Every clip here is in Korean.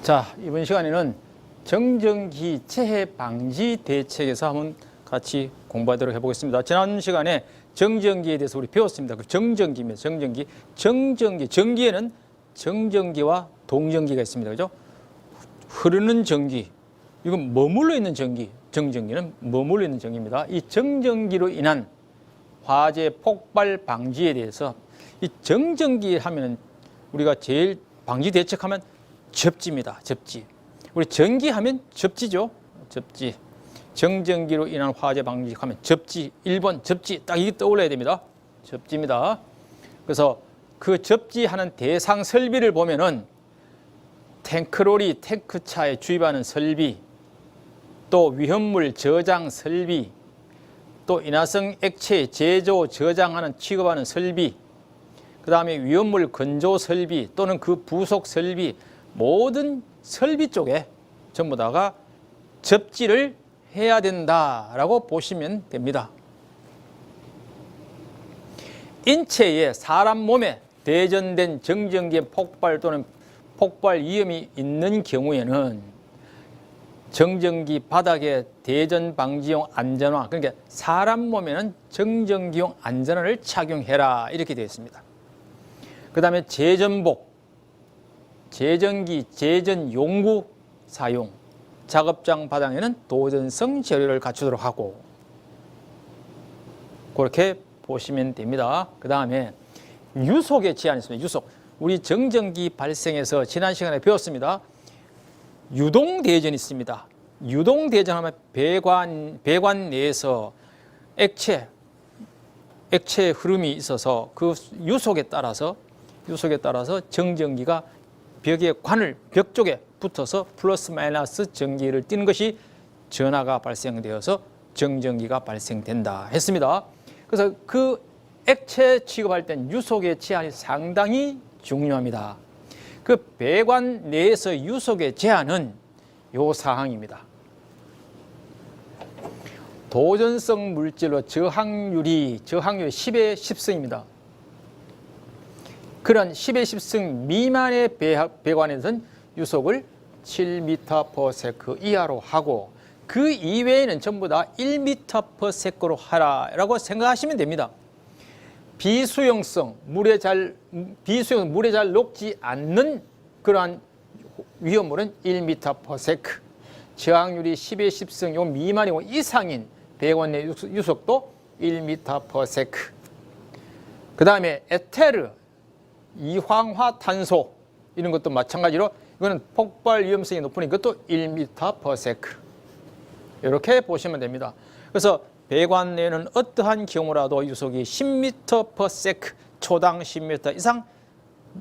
자, 이번 시간에는 정전기 재해 방지 대책에서 한번 같이 공부하도록 해보겠습니다. 지난 시간에 정전기에 대해서 우리 배웠습니다. 그 정전기입니다. 전기에는 정전기와 동전기가 있습니다. 그죠? 흐르는 전기, 이건 머물러 있는 전기, 정전기는 머물러 있는 전기입니다. 이 정전기로 인한 화재 폭발 방지에 대해서 이 정전기 하면은 우리가 제일 방지 대책하면 접지입니다. 접지. 우리 전기하면 접지죠. 접지. 정전기로 인한 화재 방지하면 접지. 1번 접지. 딱 이게 떠올라야 됩니다. 접지입니다. 그래서 그 접지하는 대상 설비를 보면은 탱크로리, 탱크차에 주입하는 설비, 또 위험물 저장 설비, 또 인화성 액체 제조, 저장하는 취급하는 설비, 그 다음에 위험물 건조 설비 또는 그 부속 설비, 모든 설비 쪽에 전부 다가 접지를 해야 된다라고 보시면 됩니다. 인체에 사람 몸에 대전된 정전기의 폭발 또는 폭발 위험이 있는 경우에는 정전기 바닥에 대전 방지용 안전화, 그러니까 사람 몸에는 정전기용 안전화를 착용해라 이렇게 되어 있습니다. 그 다음에 재전복, 재전기, 재전용구 사용, 작업장 바닥에는 도전성 재료를 갖추도록 하고, 그렇게 보시면 됩니다. 그 다음에 유속의 제한이 있습니다. 유속. 우리 정전기 발생해서 지난 시간에 배웠습니다. 유동대전이 있습니다. 유동대전하면 배관 내에서 액체 흐름이 있어서 그 유속에 따라서 정전기가 벽 쪽에 붙어서 플러스 마이너스 전기를 띠는 것이 전하가 발생되어서 정전기가 발생된다 했습니다. 그래서 그 액체 취급할 땐 유속의 제한이 상당히 중요합니다. 그 배관 내에서 유속의 제한은 요 사항입니다. 도전성 물질로 저항률이 10의 10승입니다. 그런 10의 10승 미만의 배관에서는 유속을 7m/s 이하로 하고, 그 이외에는 전부 다 1m/s로 하라라고 생각하시면 됩니다. 비수용성, 물에 잘 녹지 않는 그러한 위험물은 1m/s, 저항률이 10의 10승 요 미만이고 이상인 배관 내 유속도 1m/s. 그 다음에 에테르, 이황화탄소 이런 것도 마찬가지로 이거는 폭발 위험성이 높은 이것도 1m/s. 이렇게 보시면 됩니다. 그래서 배관 내에는 어떠한 경우라도 유속이 10m/s, 초당 10m 이상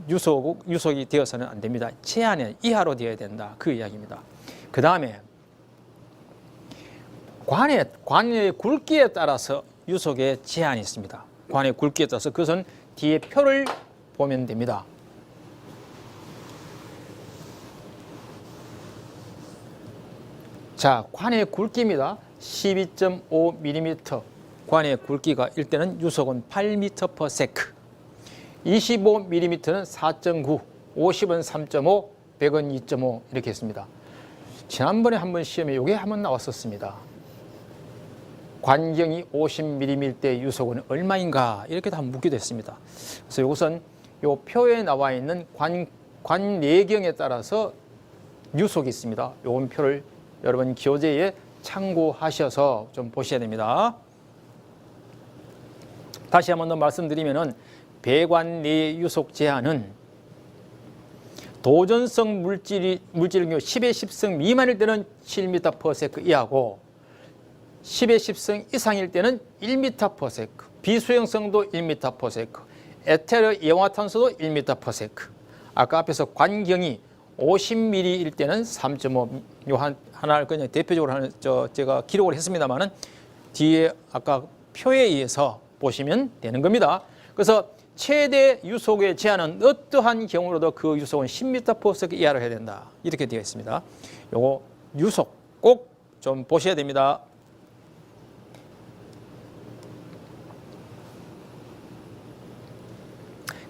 유속이 되어서는 안 됩니다. 제한은 이하로 되어야 된다. 그 이야기입니다. 그 다음에 관의 굵기에 따라서 유속의 제한이 있습니다. 관의 굵기에 따라서 그것은 뒤에 표를 보면 됩니다. 자, 관의 굵기입니다. 12.5mm. 관의 굵기가 일 때는 유속은 8m/s, 25mm는 4.9, 50은 3.5, 100은 2.5 이렇게 했습니다. 지난번에 한번 시험에 이게 한번 나왔었습니다. 관경이 50mm일 때 유속은 얼마인가 이렇게 다 묻기도 했습니다. 그래서 이것은 이 표에 나와 있는 관 내경에 따라서 유속이 있습니다. 이 표를 여러분 교재에 참고하셔서 좀 보셔야 됩니다. 다시 한번 더 말씀드리면은 배관 내 유속 제한은 도전성 물질의 경우 10의 10승 미만일 때는 7m/s 이하고 10의 10승 이상일 때는 1m/s, 비수용성도 1m/s, 에테르 이황화탄소도 1m/s. 아까 앞에서 관경이 50mm일 때는 3.5, 요 하나를 그냥 대표적으로 제가 기록을 했습니다만은 뒤에 아까 표에 의해서 보시면 되는 겁니다. 그래서 최대 유속의 제한은 어떠한 경우로도 그 유속은 10m/s 이하로 해야 된다. 이렇게 되어 있습니다. 요거 유속 꼭 좀 보셔야 됩니다.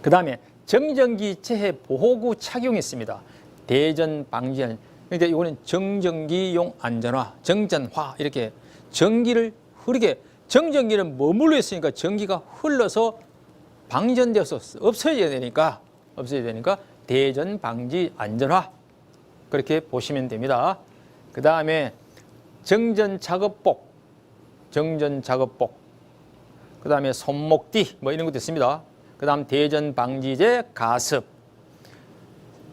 그 다음에 정전기 재해 보호구 착용이 있습니다. 대전 방지하는. 그러니까 이거는 정전기용 안전화, 정전화 이렇게 전기를 흐르게 정전기는 머물러 있으니까 전기가 흘러서 방전되어서 없어져야 되니까 대전 방지 안전화 그렇게 보시면 됩니다. 그 다음에 정전 작업복, 그 다음에 손목띠 뭐 이런 것도 있습니다. 그 다음 대전 방지제 가습,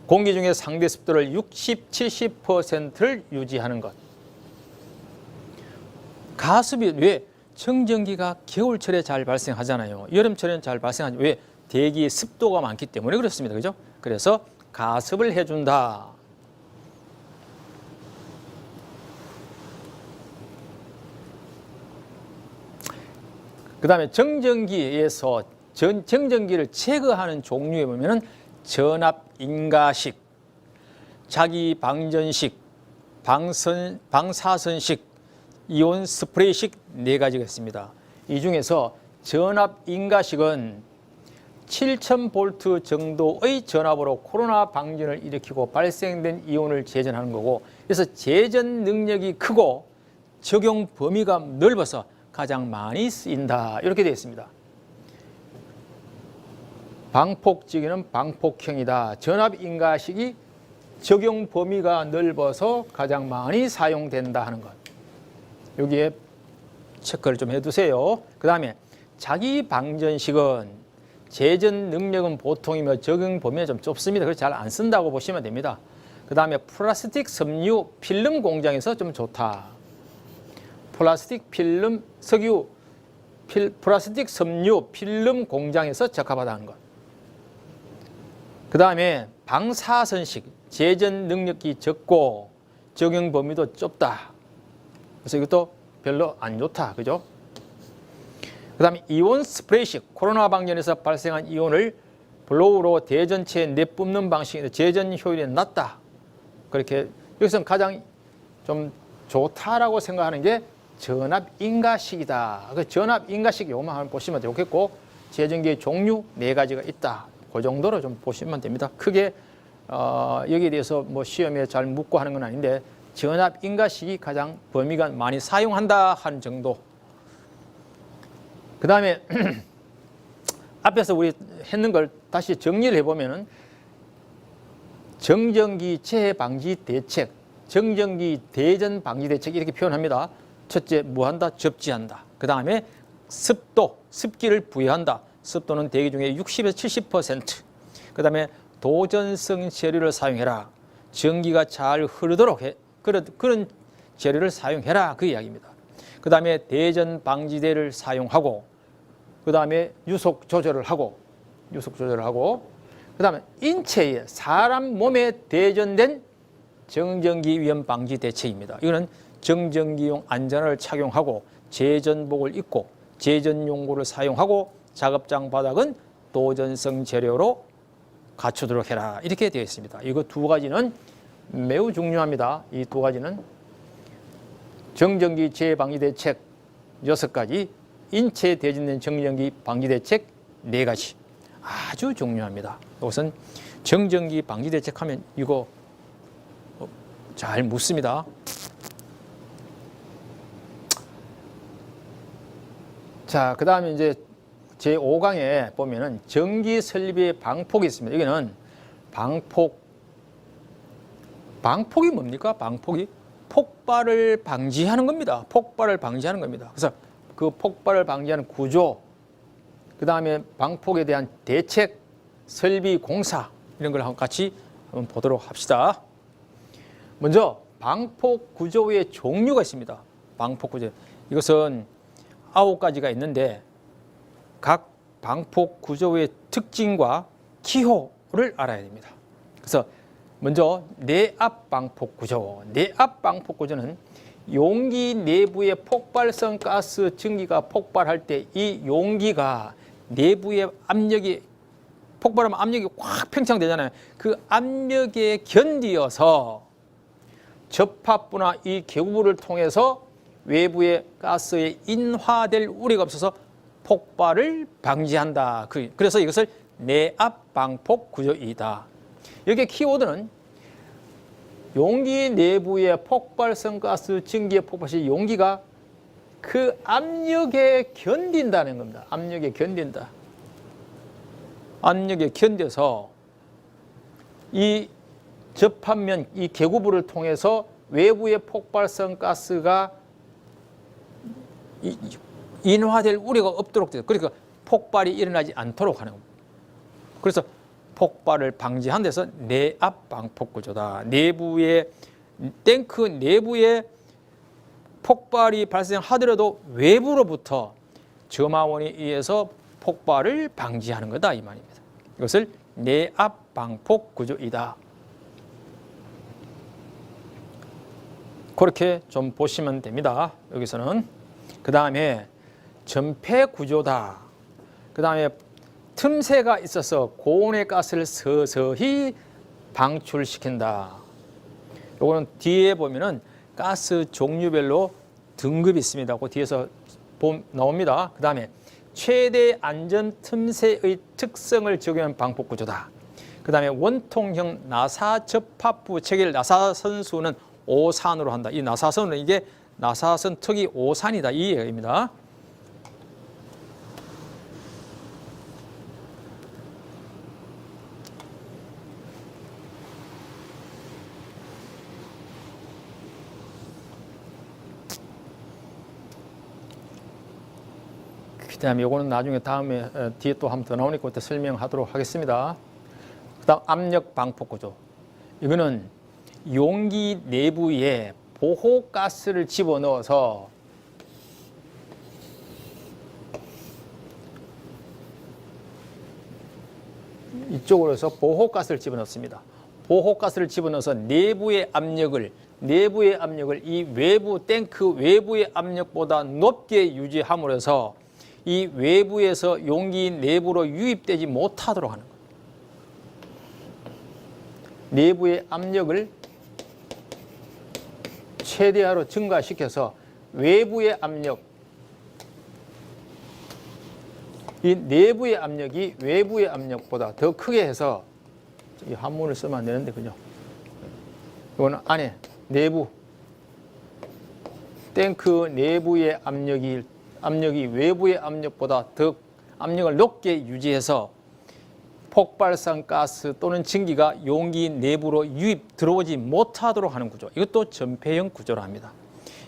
공기 중에 상대 습도를 60, 70%를 유지하는 것. 가습이 왜 정전기가 겨울철에 잘 발생하잖아요. 여름철에는 잘 발생하지. 왜? 대기의 습도가 많기 때문에 그렇습니다. 그죠? 그래서 가습을 해준다. 그 다음에 정전기에서 정전기를 제거하는 종류에 보면은 전압 인가식, 자기 방전식, 방사선식, 이온 스프레이식 네 가지가 있습니다. 이 중에서 전압 인가식은 7000V 정도의 전압으로 코로나 방전을 일으키고 발생된 이온을 제전하는 거고, 그래서 제전 능력이 크고 적용 범위가 넓어서 가장 많이 쓰인다. 이렇게 되어 있습니다. 방폭지기는 방폭형이다. 전압 인가식이 적용 범위가 넓어서 가장 많이 사용된다 하는 것. 여기에 체크를 좀 해두세요. 그 다음에 자기 방전식은 제전 능력은 보통이며 적용 범위가 좀 좁습니다. 그래서 잘 안 쓴다고 보시면 됩니다. 그 다음에 플라스틱 섬유 필름 공장에서 좀 좋다. 플라스틱 필름 석유 플라스틱 섬유 필름 공장에서 적합하다는 것. 그 다음에 방사선식 제전 능력이 적고 적용 범위도 좁다. 그래서 이것도 별로 안 좋다. 그죠? 그 다음에 이온 스프레이식 코로나 방전에서 발생한 이온을 블로우로 대전체에 내뿜는 방식인데 제전 효율이 낮다. 그렇게 여기서 가장 좀 좋다라고 생각하는 게 전압 인가식이다. 그 전압 인가식 요만 한번 보시면 좋겠고, 제전기의 종류 네 가지가 있다. 그 정도로 좀 보시면 됩니다. 크게 여기에 대해서 뭐 시험에 잘 묻고 하는 건 아닌데 전압 인가식이 가장 범위가 많이 사용한다 하는 정도. 그 다음에 앞에서 우리 했는 걸 다시 정리를 해보면은 정전기 재해 방지 대책, 정전기 대전 방지 대책 이렇게 표현합니다. 첫째, 뭐 한다? 접지한다. 그 다음에 습도, 습기를 부여한다. 습도는 대기 중에 60에서 70%. 그 다음에 도전성 재료를 사용해라. 전기가 잘 흐르도록 해. 그런 재료를 사용해라. 그 이야기입니다. 그 다음에 대전 방지대를 사용하고, 그 다음에 유속 조절을 하고, 그 다음에 인체에 사람 몸에 대전된 정전기 위험 방지 대책입니다. 이거는 정전기용 안전화를 착용하고 제전복을 입고 제전용구를 사용하고 작업장 바닥은 도전성 재료로 갖추도록 해라. 이렇게 되어 있습니다. 이거 두 가지는 매우 중요합니다. 이 두 가지는 정전기 재해 방지 대책 6가지, 인체에 대전된 정전기 방지 대책 4가지. 아주 중요합니다. 이것은 정전기 방지 대책 하면 이거 잘 묻습니다. 자, 그 다음에 이제 제5강에 보면은 전기 설비의 방폭이 있습니다. 여기는 방폭이 뭡니까? 방폭이 폭발을 방지하는 겁니다. 폭발을 방지하는 겁니다. 그래서 그 폭발을 방지하는 구조, 그 다음에 방폭에 대한 대책, 설비 공사 이런 걸 같이 한번 보도록 합시다. 먼저 방폭 구조의 종류가 있습니다. 방폭 구조. 이것은 9가지가 있는데 각 방폭 구조의 특징과 기호를 알아야 됩니다. 그래서 먼저 내압 방폭 구조. 내압 방폭 구조는 용기 내부의 폭발성 가스 증기가 폭발할 때 이 용기가 내부의 압력이 폭발하면 압력이 확 팽창되잖아요. 그 압력에 견디어서 접합부나 이 개구부를 통해서 외부의 가스에 인화될 우려가 없어서 폭발을 방지한다. 그래서 이것을 내압 방폭 구조이다. 여기에 키워드는 용기 내부의 폭발성 가스 증기의 폭발 시 용기가 그 압력에 견딘다는 겁니다. 압력에 견딘다. 압력에 견뎌서 이 접합면, 이 개구부를 통해서 외부의 폭발성 가스가 인화될 우려가 없도록 돼요. 그러니까 폭발이 일어나지 않도록 하는 겁니다. 그래서 폭발을 방지하는 데서 내압 방폭 구조다. 내부의 탱크 내부에 폭발이 발생하더라도 외부로부터 점화원에 의해서 폭발을 방지하는 거다 이 말입니다. 이것을 내압 방폭 구조이다. 그렇게 좀 보시면 됩니다. 여기서는. 그 다음에 전폐 구조다. 그 다음에 틈새가 있어서 고온의 가스를 서서히 방출시킨다. 요거는 뒤에 보면은 가스 종류별로 등급이 있습니다. 그 뒤에서 나옵니다. 그 다음에 최대 안전 틈새의 특성을 적용한 방폭 구조다. 그 다음에 원통형 나사 접합부 체계를 나사선수는 5산으로 한다. 이 나사선은 이게 나사선 턱이 5산이다. 이 얘기입니다. 그 다음에 요거는 나중에 다음에 뒤에 또 한 번 더 나오니까 그때 설명하도록 하겠습니다. 그 다음 압력 방폭 구조. 이거는 용기 내부에 보호가스를 집어넣어서 이쪽으로 해서 보호가스를 집어넣습니다. 보호가스를 집어넣어서 내부의 압력을 이 외부 탱크 외부의 압력보다 높게 유지함으로 해서 이 외부에서 용기 내부로 유입되지 못하도록 하는 거예요. 내부의 압력을 최대화로 증가시켜서 외부의 압력, 이 내부의 압력이 외부의 압력보다 더 크게 해서 이 한문을 쓰면 안 되는데 그죠? 이거는 안에 내부 탱크 내부의 압력이 외부의 압력보다 더 압력을 높게 유지해서 폭발성 가스 또는 증기가 용기 내부로 유입 들어오지 못하도록 하는 구조. 이것도 전폐형 구조라 합니다.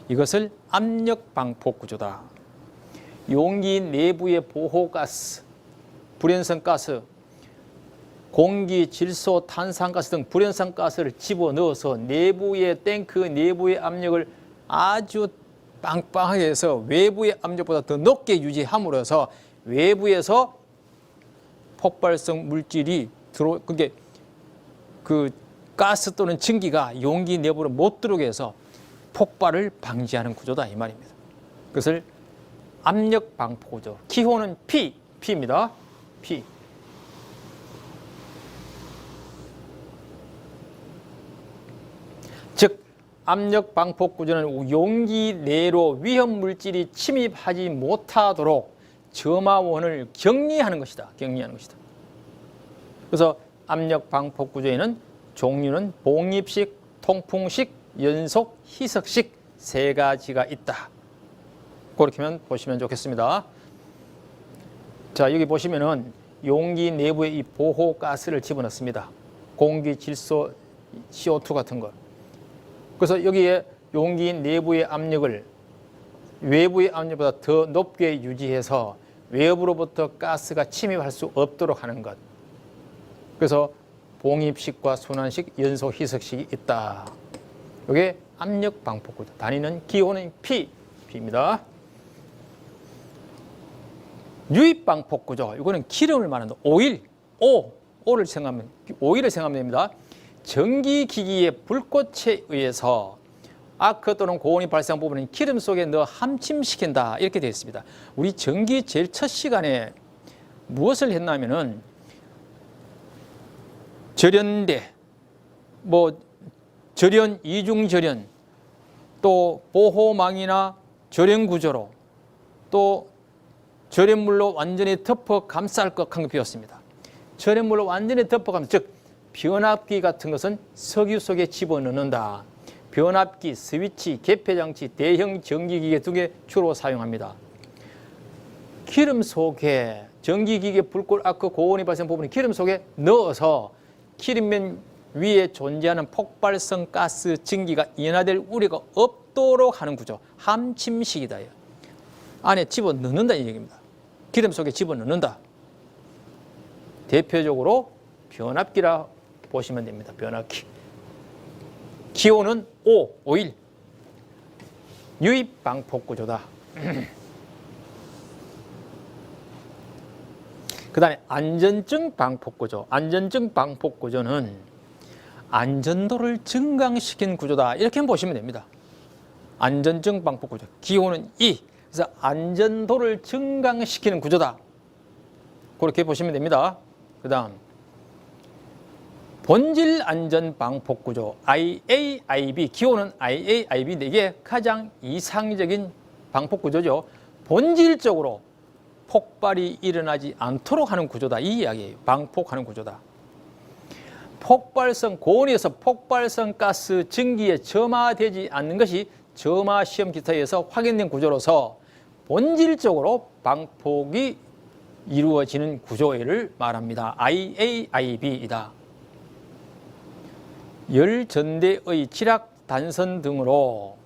이것을 압력 방폭 구조다. 용기 내부의 보호가스, 불연성 가스, 공기, 질소, 탄산가스 등 불연성 가스를 집어넣어서 내부의 탱크 내부의 압력을 아주 빵빵하게 해서 외부의 압력보다 더 높게 유지함으로써 외부에서 폭발성 물질이 그게 그 가스 또는 증기가 용기 내부로 못 들어오게 해서 폭발을 방지하는 구조다 이 말입니다. 그것을 압력 방폭 구조. 기호는 P입니다. P. 즉 압력 방폭 구조는 용기 내로 위험 물질이 침입하지 못하도록 점화원을 격리하는 것이다. 그래서 압력 방폭 구조에는 종류는 봉입식, 통풍식, 연속, 희석식 세 가지가 있다. 그렇게만 보시면 좋겠습니다. 자, 여기 보시면은 용기 내부에 이 보호 가스를 집어넣습니다. 공기, 질소, CO2 같은 것. 그래서 여기에 용기 내부의 압력을 외부의 압력보다 더 높게 유지해서 외부로부터 가스가 침입할 수 없도록 하는 것. 그래서 봉입식과 순환식, 연속 희석식이 있다. 이게 압력 방폭 구조. 단위는 기호는 P입니다. 유입 방폭 구조. 이거는 기름을 말한다. 오일을 생각하면 됩니다. 전기기기의 불꽃에 의해서 아크 또는 고온이 발생한 부분은 기름 속에 넣어 함침시킨다. 이렇게 되어 있습니다. 우리 전기 제일 첫 시간에 무엇을 했냐면은 절연대, 절연, 이중절연, 또 보호망이나 절연구조로 또 절연물로 완전히 덮어 감쌀 것 한 거 배웠습니다. 절연물로 완전히 덮어 감쌀, 즉 변압기 같은 것은 석유 속에 집어넣는다. 변압기, 스위치, 개폐장치, 대형 전기기계 등에 주로 사용합니다. 기름 속에 전기기계 불꽃 아크 고온이 발생 부분을 기름 속에 넣어서 기름면 위에 존재하는 폭발성 가스 증기가 인하될 우려가 없도록 하는 구조. 함침식이다. 안에 집어넣는다 이 얘기입니다. 기름 속에 집어넣는다. 대표적으로 변압기라 보시면 됩니다. 변압기. 기호는 51. 유입 방폭 구조다. 그 다음에 안전증 방폭 구조. 안전증 방폭 구조는 안전도를 증강시킨 구조다. 이렇게 보시면 됩니다. 안전증 방폭 구조. 기호는 2. 그래서 안전도를 증강시키는 구조다. 그렇게 보시면 됩니다. 그 다음 본질 안전 방폭 구조. IAIB. 기호는 IAIB. 이게 가장 이상적인 방폭 구조죠. 본질적으로 폭발이 일어나지 않도록 하는 구조다. 이 이야기예요. 방폭하는 구조다. 폭발성 고온에서 폭발성 가스 증기에 점화되지 않는 것이 점화 시험 기타에서 확인된 구조로서 본질적으로 방폭이 이루어지는 구조를 말합니다. IAIB이다. 열전대의 지락, 단선 등으로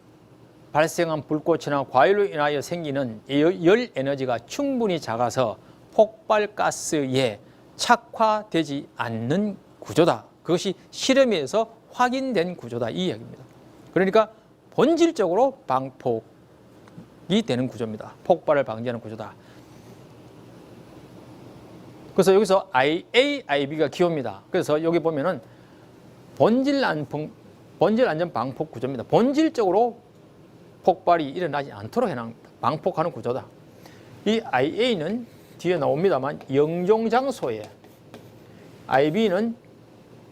발생한 불꽃이나 과열로 인하여 생기는 열 에너지가 충분히 작아서 폭발 가스에 착화되지 않는 구조다. 그것이 실험에서 확인된 구조다. 이 이야기입니다. 그러니까 본질적으로 방폭이 되는 구조입니다. 폭발을 방지하는 구조다. 그래서 여기서 IAIB가 기호입니다. 그래서 여기 보면은 본질 안전 방폭 구조입니다. 본질적으로 폭발이 일어나지 않도록 해놨습니다. 방폭하는 구조다. 이 IA는 뒤에 나옵니다만 영종 장소에, IB는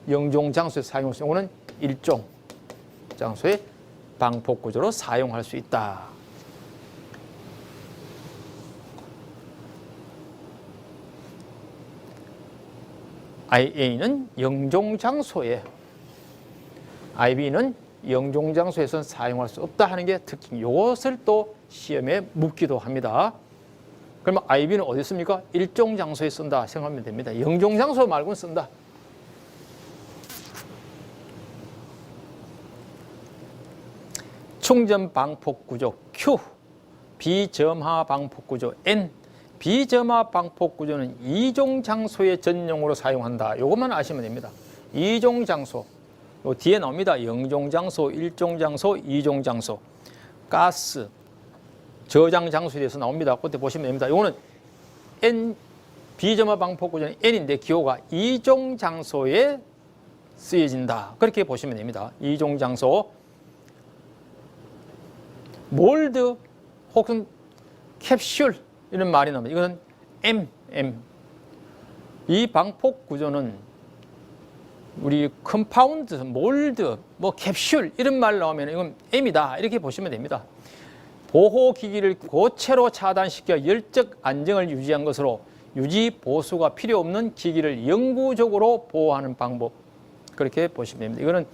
영종 장소에 사용할 수 있는 거는 일종 장소에 방폭 구조로 사용할 수 있다. IA는 영종 장소에, IB는 영종 장소에서는 사용할 수 없다 하는 게 특징. 이것을 또 시험에 묻기도 합니다. 그러면 IB는 어디 씁니까? 일종 장소에 쓴다 생각하면 됩니다. 영종 장소 말고는 쓴다. 충전 방폭 구조 Q, 비점화 방폭 구조 N. 비점화 방폭 구조는 이종 장소의 전용으로 사용한다. 이것만 아시면 됩니다. 이종 장소. 요 뒤에 나옵니다. 영종 장소, 일종 장소, 이종 장소. 가스 저장 장소에 대해서 나옵니다. 그때 보시면 됩니다. 이거는 N, 비점화 방폭 구조는 N인데 기호가 이종 장소에 쓰여진다. 그렇게 보시면 됩니다. 이종 장소. 몰드 혹은 캡슐 이런 말이 나옵니다. 이거는 M. 이 방폭 구조는 우리 컴파운드, 몰드, 뭐 캡슐 이런 말 나오면 이건 M이다. 이렇게 보시면 됩니다. 보호기기를 고체로 차단시켜 열적 안정을 유지한 것으로 유지 보수가 필요 없는 기기를 영구적으로 보호하는 방법. 그렇게 보시면 됩니다. 이거는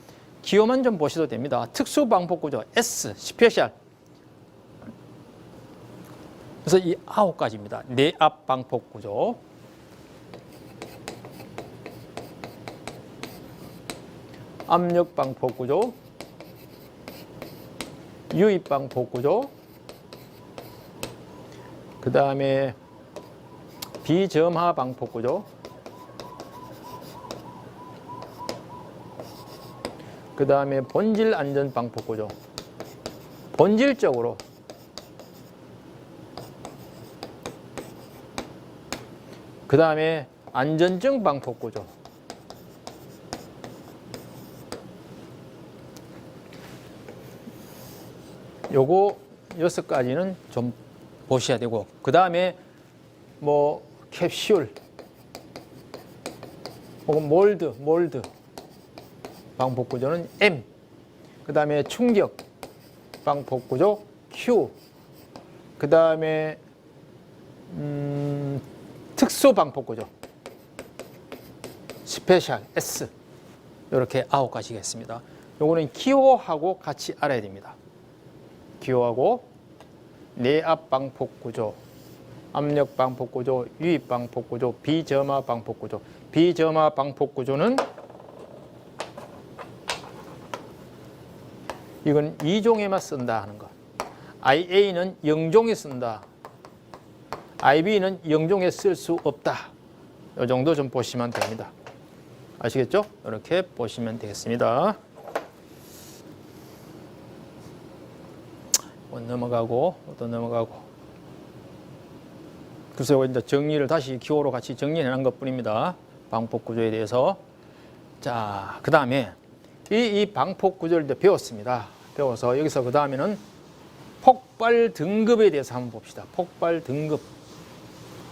기호만 좀 보셔도 됩니다. 특수 방폭 구조 S, 스페셜. 그래서 이 9가지입니다. 내압 방폭 구조, 압력 방폭 구조, 유입 방폭 구조, 그 다음에 비점화 방폭 구조, 그 다음에 본질 안전 방폭 구조. 본질적으로 그 다음에 안전증 방폭 구조. 요거 6가지는 좀 보셔야 되고, 그 다음에 뭐 캡슐 혹은 몰드 방폭 구조는 M, 그 다음에 충격 방폭 구조 Q, 그 다음에 특수 방폭 구조 스페셜 S, 이렇게 9가지가 있습니다. 요거는 기호하고 같이 알아야 됩니다. 기호하고 내압 방폭 구조, 압력 방폭 구조, 유입 방폭 구조, 비점화 방폭 구조. 비점화 방폭 구조는 이건 2종에만 쓴다 하는 것. IA는 0종에 쓴다. IB는 0종에 쓸 수 없다. 이 정도 좀 보시면 됩니다. 아시겠죠? 이렇게 보시면 되겠습니다. 넘어가고 또 넘어가고. 그래서 이제 정리를 다시 기호로 같이 정리해 놓은 것뿐입니다. 방폭 구조에 대해서. 자, 그 다음에 이 방폭 구조를 이제 배웠습니다. 배워서 여기서 그 다음에는 폭발 등급에 대해서 한번 봅시다. 폭발 등급.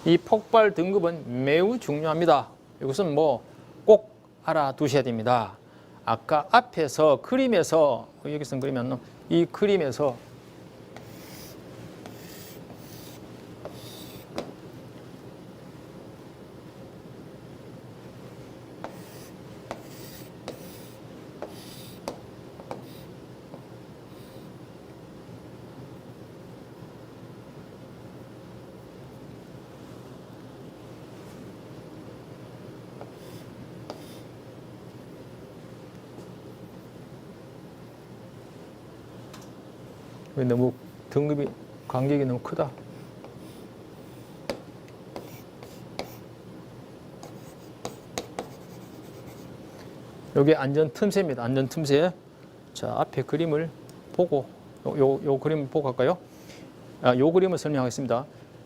이 폭발 등급은 매우 중요합니다. 이것은 뭐 꼭 알아두셔야 됩니다. 아까 앞에서 그림에서 여기서 그리면 이 그림에서 너무 등급이 간격이 너무 크다. 여기 안전 틈새입니다. 안전 틈새. 자, 앞에 그림을 보고 요 그림을 보고 갈까요? 요 그림을 설명하겠습니다.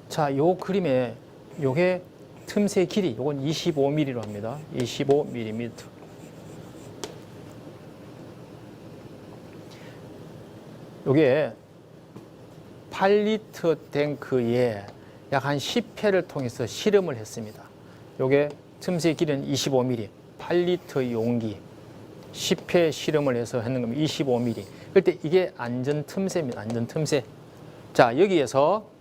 자, 요 그림에 요게 틈새 길이 요건 25mm로 합니다. 25mm. 요게 8리터 탱크에 약 한 10회를 통해서 실험을 했습니다. 요게 틈새 길이는 25mm, 8리터 용기 10회 실험을 해서 했는 겁니다. 25mm. 그때 이게 안전 틈새입니다. 안전 틈새. 자, 여기에서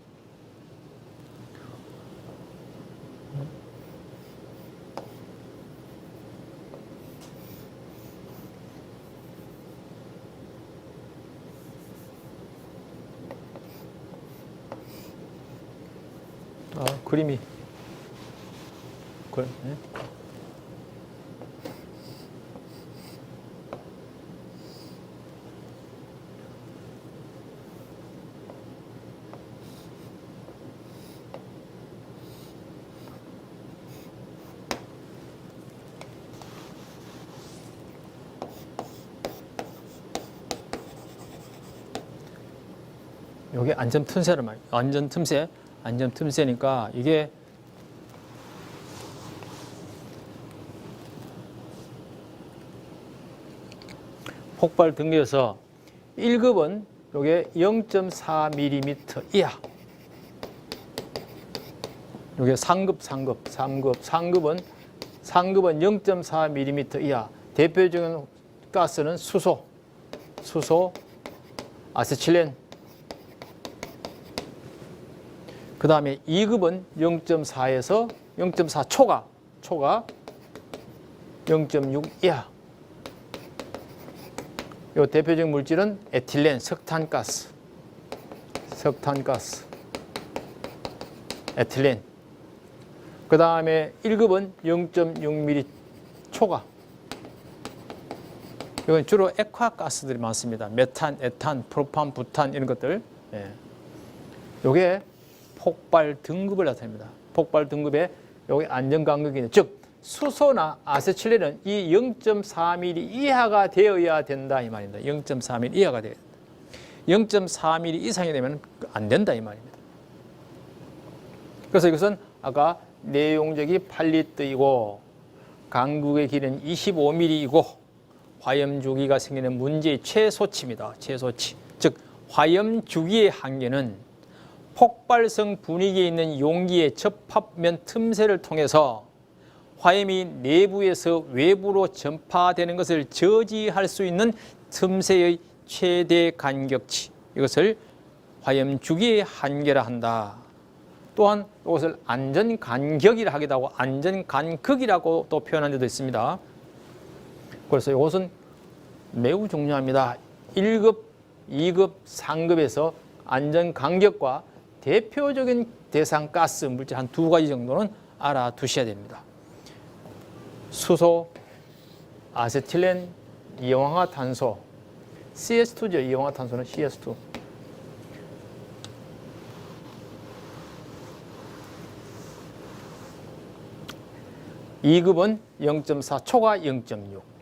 그림이 그래. 여기 안전 틈새를 말이에요. 안전 틈새. 안전 틈새니까 이게 폭발 등급에서 1급은 요게 0.4mm 이하. 요게 상급은 0.4mm 이하. 대표적인 가스는 수소, 아세틸렌. 그 다음에 2급은 0.4에서 0.4 초가 0.6 이하. 요 대표적 물질은 에틸렌, 석탄가스, 에틸렌. 그 다음에 1급은 0.6mm 초가. 이건 주로 액화가스들이 많습니다. 메탄, 에탄, 프로판, 부탄 이런 것들. 요게 폭발 등급을 나타냅니다. 폭발 등급의 여기 안전 간격이 즉 수소나 아세틸렌은 이 0.4mm 이하가 되어야 된다 이 말입니다. 0.4mm 이하가 되어야 된다. 0.4mm 이상이 되면 안 된다 이 말입니다. 그래서 이것은 아까 내용적이 8리터이고 간격의 길이는 25mm이고 화염 주기가 생기는 문제의 최소치입니다. 최소치. 즉 화염 주기의 한계는 폭발성 분위기에 있는 용기의 접합면 틈새를 통해서 화염이 내부에서 외부로 전파되는 것을 저지할 수 있는 틈새의 최대 간격치. 이것을 화염 주기의 한계라 한다. 또한 이것을 안전 간격이라 하기도 하고 안전 간극이라고 또 표현한 데도 있습니다. 그래서 이것은 매우 중요합니다. 1급, 2급, 3급에서 안전 간격과 대표적인 대상 가스 물질 한 2가지 정도는 알아두셔야 됩니다. 수소, 아세틸렌, 이용화탄소, CS2죠. 이용화탄소는 CS2. (2급은) 0.4, 초과 0.6,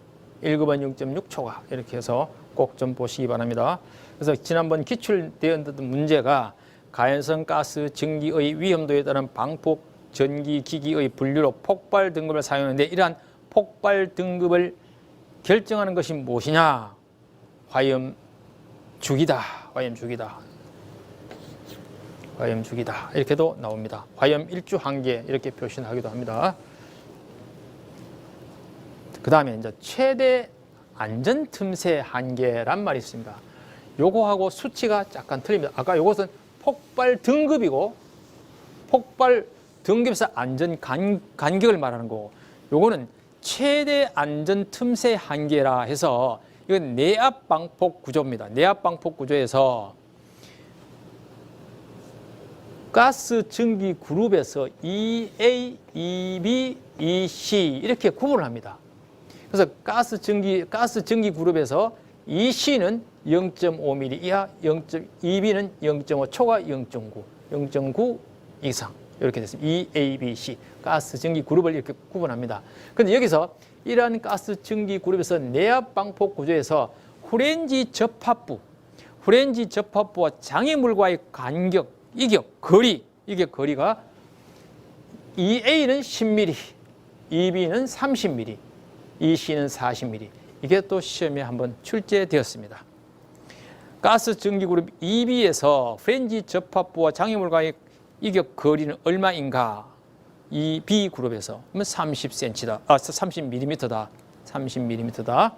1급은 0.6 초과, 이렇게 해서 꼭 좀 보시기 바랍니다. 그래서 지난번 기출되었던 문제가 가연성 가스 증기의 위험도에 따른 방폭 전기 기기의 분류로 폭발 등급을 사용하는데, 이러한 폭발 등급을 결정하는 것이 무엇이냐? 화염주기다. 화염주기다. 화염주기다. 이렇게도 나옵니다. 화염 일주 한계 이렇게 표시하기도 합니다. 그 다음에 이제 최대 안전 틈새 한계란 말이 있습니다. 요거하고 수치가 약간 틀립니다. 아까 요것은 폭발 등급이고, 폭발 등급에서 안전 간격을 말하는 거고, 요거는 최대 안전 틈새 한계라 해서 이건 내압 방폭 구조입니다. 내압 방폭 구조에서 가스 증기 그룹에서 EA, EB, EC 이렇게 구분을 합니다. 그래서 가스 증기 그룹에서 EC는 0.5mm 이하, 2B는 0.5, 초과 0.9, 0.9 이상 이렇게 됐습니다. E, A, B, C 가스 증기 그룹을 이렇게 구분합니다. 그런데 여기서 이러한 가스 증기 그룹에서 내압 방폭 구조에서 후렌지 접합부와 장애물과의 간격, 거리, 이게 거리가 EA는 10mm, EB는 30mm, EC는 40mm. 이게 또 시험에 한번 출제되었습니다. 가스 증기 그룹 EB에서 프렌지 접합부와 장애물과의 이격 거리는 얼마인가? 이 B 그룹에서 30cm다. 30mm다. 30mm다.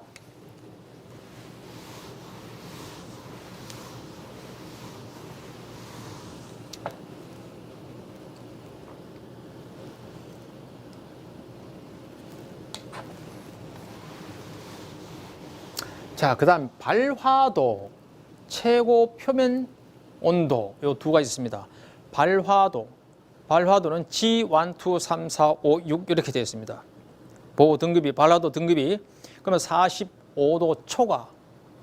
자, 그다음 발화도, 최고 표면 온도, 요 2가지 있습니다. 발화도는 G1, 2, 3, 4, 5, 6 이렇게 되어 있습니다. 보호 등급이, 발화도 등급이 그러면 45도 초과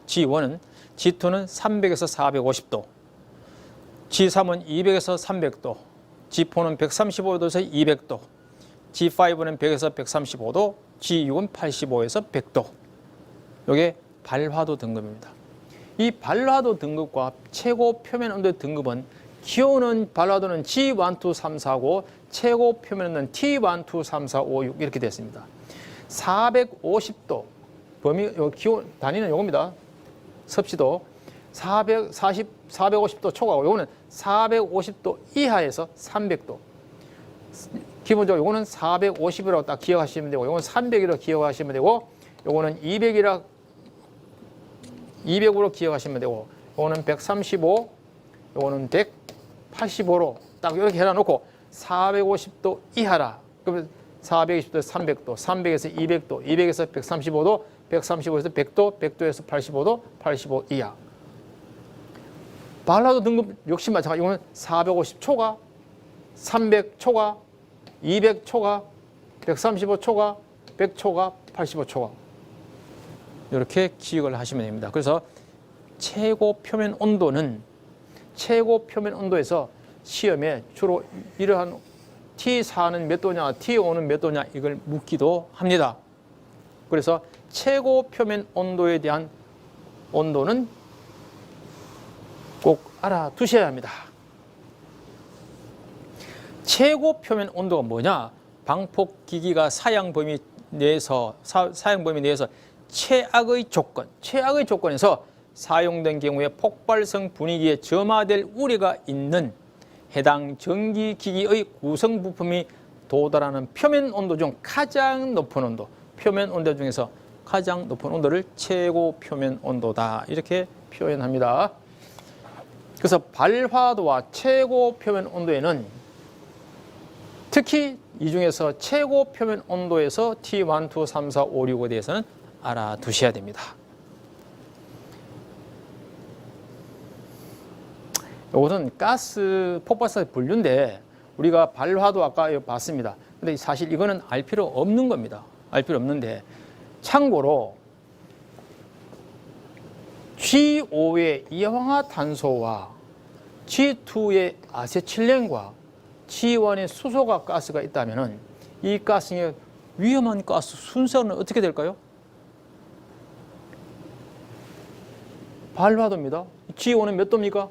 G1은, G2는 300에서 450도, G3은 200에서 300도, G4는 135도에서 200도, G5는 100에서 135도, G6은 85에서 100도. 이게 발화도 등급입니다. 이 발화도 등급과 최고 표면 온도 등급은 기온은 발화도는 G1, 2, 3, 4고 최고 표면 온도는 T1, 2, 3, 4, 5, 6 이렇게 됐습니다. 450도 범위 기온 단위는 요겁니다. 섭씨도 450도 초과고, 요거는 450도 이하에서 300도. 기본적으로 요거는 450이라고 딱 기억하시면 되고, 요거는 300이라고 기억하시면 되고, 요거는 200으로 기억하시면 되고, 요거는 135, 요거는 185로 딱 이렇게 해놔놓고 450도 이하라. 그러면 420도에서 300도, 300에서 200도, 200에서 135도, 135에서 100도, 100도에서 85도, 85 이하. 발화도 등급 역시 마찬가지. 이거는 450 초과, 300 초과, 200 초과, 135 초과, 100 초과, 85 초과. 이렇게 기억을 하시면 됩니다. 그래서 최고 표면 온도에서 시험에 주로 이러한 T4는 몇 도냐, T5는 몇 도냐 이걸 묻기도 합니다. 그래서 최고 표면 온도에 대한 온도는 꼭 알아두셔야 합니다. 최고 표면 온도가 뭐냐? 방폭기기가 사용 범위 내에서 최악의 조건에서 사용된 경우에 폭발성 분위기에 점화될 우려가 있는 해당 전기기기의 구성 부품이 도달하는 표면 온도 중 가장 높은 온도, 표면 온도 중에서 가장 높은 온도를 최고 표면 온도다 이렇게 표현합니다. 그래서 발화도와 최고 표면 온도에는 특히 이 중에서 최고 표면 온도에서 T1, 2, 3, 4, 5, 6에 대해서는 알아두셔야 됩니다. 이것은 가스, 폭발사 분류인데 우리가 발화도 아까 봤습니다. 근데 사실 이거는 알 필요 없는 겁니다. 알 필요 없는데 참고로 G5의 이황화탄소와 G2의 아세틸렌과 G1의 수소가 가스가 있다면 이 가스 중에 위험한 가스 순서는 어떻게 될까요? 발화도입니다. G5는 몇 도입니까?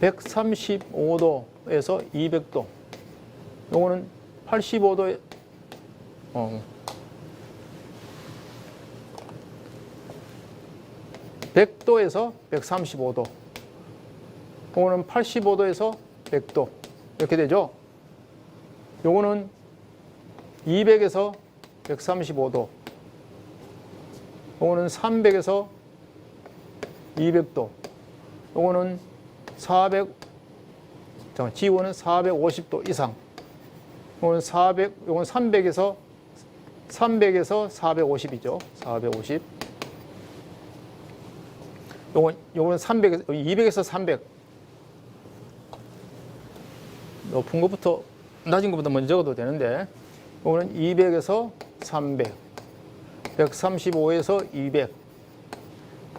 135도에서 200도. 요거는 85도에 100도에서 135도. 요거는 85도에서 100도. 이렇게 되죠. 요거는 200에서 135도. 요거는 300에서 200도. 요거는 G1은 450도 이상. 요건 300에서 450이죠. 450. 요거는 200에서 300. 높은 것부터 낮은 것부터 먼저 적어도 되는데, 요거는 200에서 300. 135에서 200.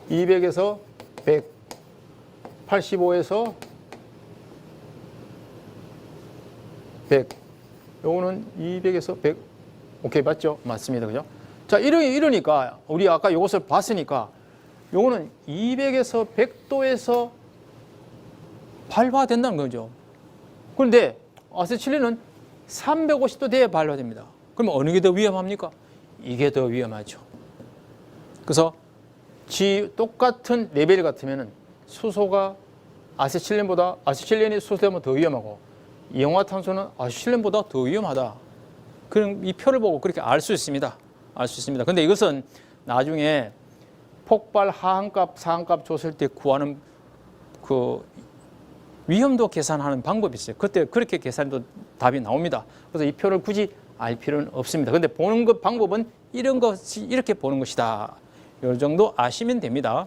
200에서 100. 85에서 100. 요거는 200에서 100. 오케이, 맞죠? 맞습니다. 그죠? 자, 이러니까 우리 아까 요것을 봤으니까 요거는 200에서 100도에서 발화된다는 거죠. 그런데 아세틸렌은 350도 돼야 발화됩니다. 그러면 어느 게 더 위험합니까? 이게 더 위험하죠. 그래서 똑같은 레벨 같으면은 수소가 아세틸렌이 수소되면 더 위험하고 이황화탄소는 아세틸렌보다 더 위험하다. 그럼 이 표를 보고 그렇게 알 수 있습니다. 알 수 있습니다. 근데 이것은 나중에 폭발 하한값, 상한값 줬을 때 구하는 그 위험도 계산하는 방법이 있어요. 그때 그렇게 계산도 답이 나옵니다. 그래서 이 표를 굳이 알 필요는 없습니다. 근데 보는 것 방법은 이런 것이 이렇게 보는 것이다. 이 정도 아시면 됩니다.